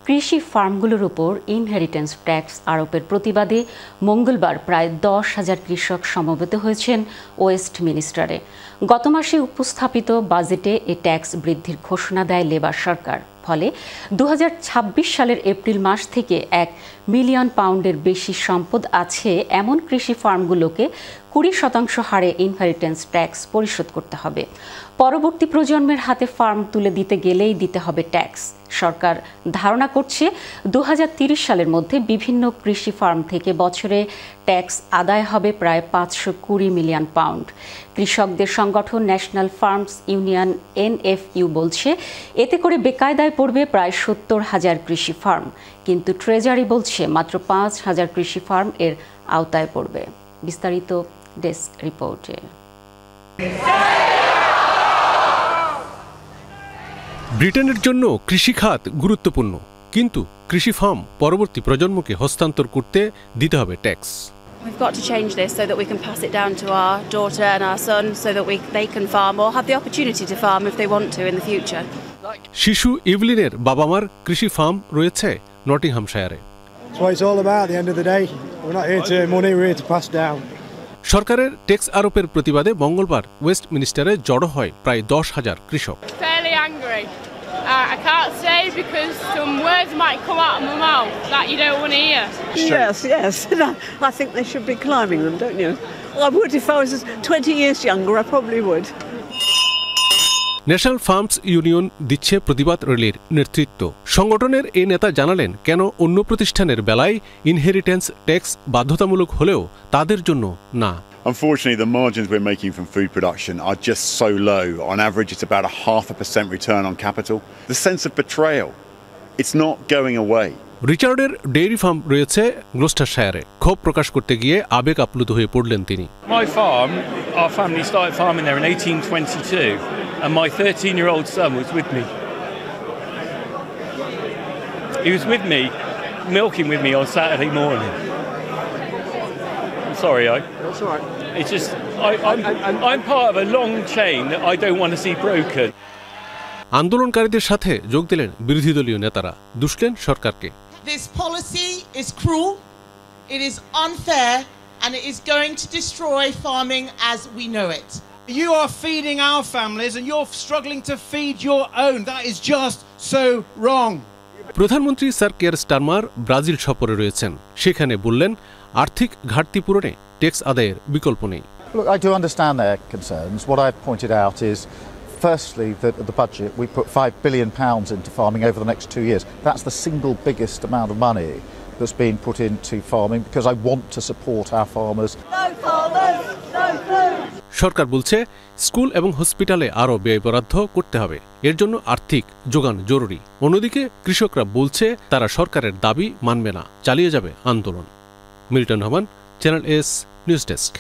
কৃষি ফার্মগুলোর উপর inheritance tax আরোপের প্রতিবাদে মঙ্গলবার প্রায় 10,000 কৃষক সমবেত হয়েছেন ওয়েস্টমিনিস্টারে। গত মাসে উপস্থাপিত বাজেটে এ ট্যাক্স বৃদ্ধির ঘোষণা দেয় লেবার সরকার। ফলে 2026 সালের এপ্রিল মাস থেকে 1 মিলিয়ন পাউন্ডের বেশি সম্পদ আছে এমন কৃষি ফার্মগুলোকে 20% হারে ইনহেরিটেন্স ট্যাক্স পরিশোধ করতে হবে। পরবর্তী প্রজন্মের হাতে ফার্ম তুলে দিতে গেলেই দিতে হবে ট্যাক্স। সরকার ধারণা করছে 2030 সালের মধ্যে বিভিন্ন কৃষি ফার্ম থেকে বছরে ট্যাক্স আদায় হবে প্রায় 520 মিলিয়ন পাউন্ড। কৃষকদের সংগঠন ন্যাশনাল ফার্মস ইউনিয়ন NFU বলছে এতে করে বেকায়দায় পড়বে প্রায় 70,000 কৃষি ফার্ম, কিন্তু ট্রেজারি বলছে মাত্র 5,000 কৃষি ফার্ম এর আওতায় পড়বে। বিস্তারিত ডেস্ক রিপোর্টে। ব্রিটেনের জন্য কৃষি খাত গুরুত্বপূর্ণ, কিন্তু কৃষি ফার্ম পরবর্তী প্রজন্মকে হস্তান্তর করতে দিতে হবে tax. We've got to change this so that we can pass it down to our daughter and our son so that they can farm or have the opportunity to farm if they want to in the future. শিশু ইভলিনের বাবা-মার কৃষি farm রয়েছে নটিংহামশায়ারে। That's what it's all about at the end of the day. We're not here to earn money, we're here to pass down. সরকারের tax আরোপের প্রতিবাদে মঙ্গলবার ওয়েস্টমিনিস্টারে জড়ো হয় প্রায় 10,000 কৃষক। Fairly angry. I can't say because some words might come out of my mouth that you don't want to hear. Yes. I think they should be climbing them, don't you? I would if I was 20 years younger, I probably would. National farms union দিচ্ছে প্রতিবাদ র্যালির নেতৃত্ব। সংগঠনের এই নেতা জানালেন কেন অন্য প্রতিষ্ঠানের বেলায় ইনহেরিটেন্স ট্যাক্স বাধ্যতামূলক হলেও তাদের জন্য না। Unfortunately, the margins we're making from food production are just so low. On average, it's about 0.5% return on capital. The sense of betrayal, it's not going away. রিচার্ডের ডেইরি ফার্ম রয়েছে গ্লোস্টারশায়ারে। ক্ষোভ প্রকাশ করতে গিয়ে আবেগ আপ্লুত হয়ে পড়লেন তিনি। My farm, our family started farming there in 1822, and my 13-year-old son was with me. He was with me, milking with me on Saturday morning. I'm sorry, That's all right. It's just I'm part of a long chain that I don't want to see broken. আন্দোলনকারীদের সাথে যোগ দিলেন বিরোধী দলীয় নেতারা, দুষলেন সরকারকে। This policy is cruel, it is unfair, and it is going to destroy farming as we know it. You are feeding our families and you're struggling to feed your own. That is just so wrong. প্রধানমন্ত্রী sir care Starmer Brazil সফরে রয়েছেন। সেখানে বললেন আর্থিক ঘাটতি পূরণে tax আদায়ের বিকল্প নেই। Look, I do understand their concerns. What I've pointed out is firstly, that the budget, we put £5 billion into farming over the next 2 years. That's the single biggest amount of money that's been put into farming because I want to support our farmers. No farmers, no food. সরকার বলছে school এবং হসপিটালে আরও ব্যয় বরাদ্দ করতে হবে, এর জন্য আর্থিক যোগান জরুরি। অন্যদিকে কৃষকরা বলছে তারা সরকারের দাবি মানবে না, চালিয়ে যাবে আন্দোলন। Milton Rahman, channel S news desk.